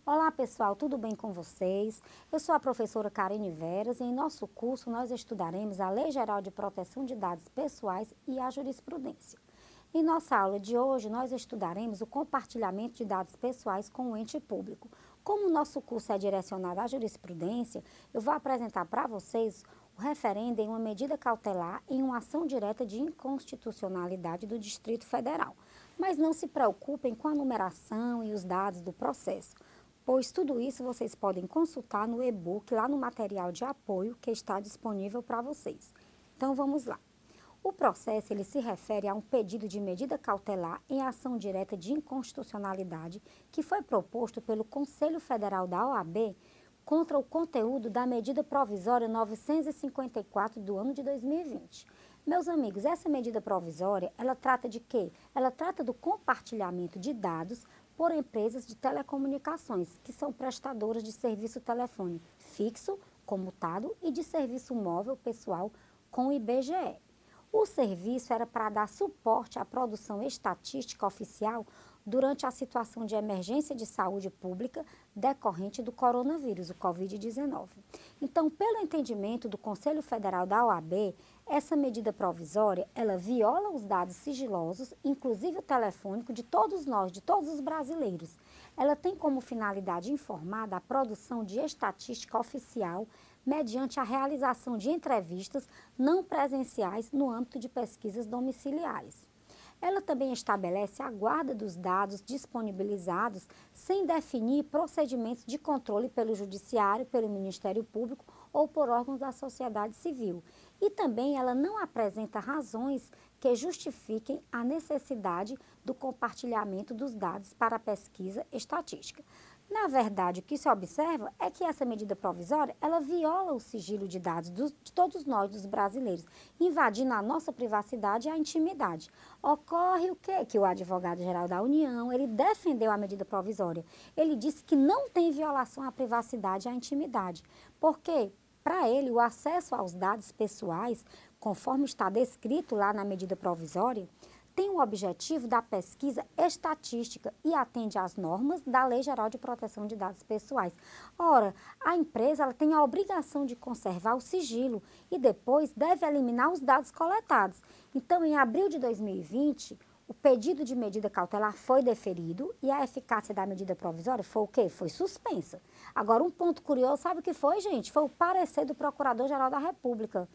Olá pessoal, tudo bem com vocês? Eu sou a professora Karine Veras e em nosso curso nós estudaremos a Lei Geral de Proteção de Dados Pessoais e a jurisprudência. Em nossa aula de hoje nós estudaremos o compartilhamento de dados pessoais com o ente público. Como o nosso curso é direcionado à jurisprudência, eu vou apresentar para vocês o referendo em uma medida cautelar em uma ação direta de inconstitucionalidade do Distrito Federal. Mas não se preocupem com a numeração e os dados do processo, pois tudo isso vocês podem consultar no e-book, lá no material de apoio que está disponível para vocês. Então vamos lá. O processo ele se refere a um pedido de medida cautelar em ação direta de inconstitucionalidade que foi proposto pelo Conselho Federal da OAB contra o conteúdo da medida provisória 954 do ano de 2020. Meus amigos, essa medida provisória, ela trata de quê? Ela trata do compartilhamento de dados por empresas de telecomunicações, que são prestadoras de serviço telefone fixo, comutado, e de serviço móvel pessoal com o IBGE. O serviço era para dar suporte à produção estatística oficial durante a situação de emergência de saúde pública decorrente do coronavírus, o Covid-19. Então, pelo entendimento do Conselho Federal da OAB, essa medida provisória, ela viola os dados sigilosos, inclusive o telefônico, de todos nós, de todos os brasileiros. Ela tem como finalidade informar da produção de estatística oficial mediante a realização de entrevistas não presenciais no âmbito de pesquisas domiciliares. Ela também estabelece a guarda dos dados disponibilizados sem definir procedimentos de controle pelo Judiciário, pelo Ministério Público ou por órgãos da sociedade civil. E também ela não apresenta razões que justifiquem a necessidade do compartilhamento dos dados para a pesquisa estatística. Na verdade, o que se observa é que essa medida provisória, ela viola o sigilo de dados de todos nós, dos brasileiros, invadindo a nossa privacidade e a intimidade. Ocorre o quê? Que o advogado-geral da União, ele defendeu a medida provisória. Ele disse que não tem violação à privacidade e à intimidade. Por quê? Para ele, o acesso aos dados pessoais, conforme está descrito lá na medida provisória, tem o objetivo da pesquisa estatística e atende às normas da Lei Geral de Proteção de Dados Pessoais. Ora, a empresa ela tem a obrigação de conservar o sigilo e depois deve eliminar os dados coletados. Então, em abril de 2020, o pedido de medida cautelar foi deferido e a eficácia da medida provisória foi o quê? Foi suspensa. Agora, um ponto curioso, sabe o que foi, gente? Foi o parecer do Procurador-Geral da República.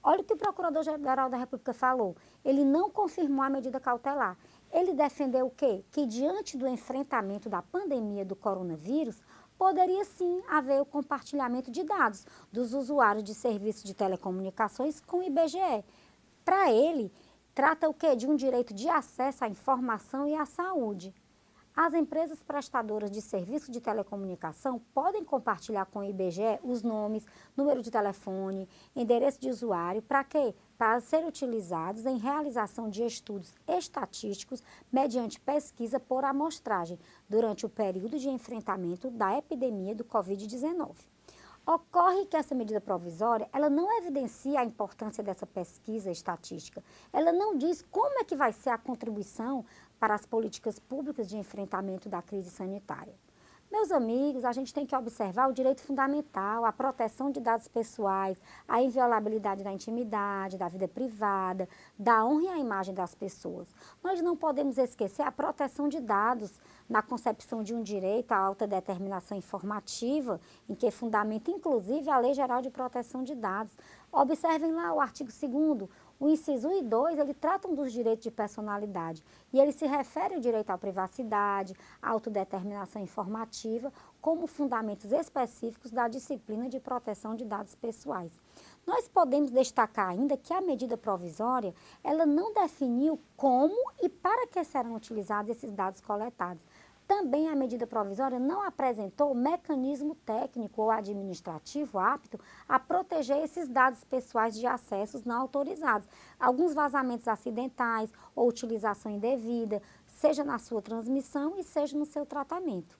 Olha o que o Procurador-Geral da República falou. Ele não confirmou a medida cautelar. Ele defendeu o quê? Que diante do enfrentamento da pandemia do coronavírus, poderia sim haver o compartilhamento de dados dos usuários de serviços de telecomunicações com o IBGE. Para ele, trata o quê? De um direito de acesso à informação e à saúde. As empresas prestadoras de serviço de telecomunicação podem compartilhar com o IBGE os nomes, número de telefone, endereço de usuário, para quê? Para serem utilizados em realização de estudos estatísticos mediante pesquisa por amostragem durante o período de enfrentamento da epidemia do Covid-19. Ocorre que essa medida provisória, ela não evidencia a importância dessa pesquisa estatística. Ela não diz como é que vai ser a contribuição para as políticas públicas de enfrentamento da crise sanitária. Meus amigos, a gente tem que observar o direito fundamental, a proteção de dados pessoais, a inviolabilidade da intimidade, da vida privada, da honra e a imagem das pessoas. Nós não podemos esquecer a proteção de dados na concepção de um direito à autodeterminação informativa, em que fundamenta inclusive a Lei Geral de Proteção de Dados. Observem lá o artigo 2º, o inciso 1 e 2, eles tratam dos direitos de personalidade e ele se refere ao direito à privacidade, à autodeterminação informativa, como fundamentos específicos da disciplina de proteção de dados pessoais. Nós podemos destacar ainda que a medida provisória, ela não definiu como e para que serão utilizados esses dados coletados. Também a medida provisória não apresentou mecanismo técnico ou administrativo apto a proteger esses dados pessoais de acessos não autorizados. Alguns vazamentos acidentais ou utilização indevida, seja na sua transmissão e seja no seu tratamento.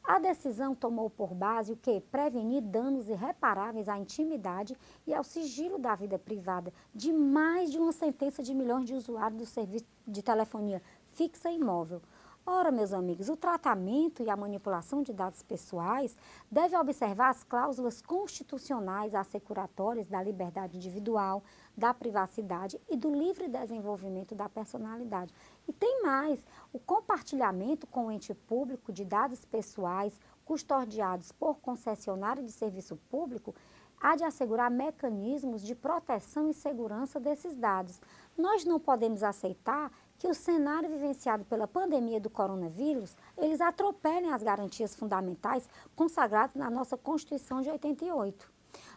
A decisão tomou por base o quê? Prevenir danos irreparáveis à intimidade e ao sigilo da vida privada de mais de uma centena de milhões de usuários do serviço de telefonia fixa e móvel. Ora, meus amigos, o tratamento e a manipulação de dados pessoais deve observar as cláusulas constitucionais assecuratórias da liberdade individual, da privacidade e do livre desenvolvimento da personalidade. E tem mais, o compartilhamento com o ente público de dados pessoais custodiados por concessionário de serviço público há de assegurar mecanismos de proteção e segurança desses dados. Nós não podemos aceitar que o cenário vivenciado pela pandemia do coronavírus, eles atropelem as garantias fundamentais consagradas na nossa Constituição de 88.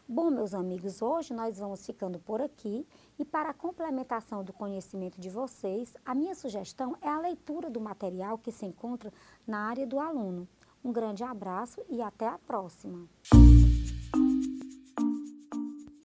Bom, meus amigos, hoje nós vamos ficando por aqui e para a complementação do conhecimento de vocês, a minha sugestão é a leitura do material que se encontra na área do aluno. Um grande abraço e até a próxima!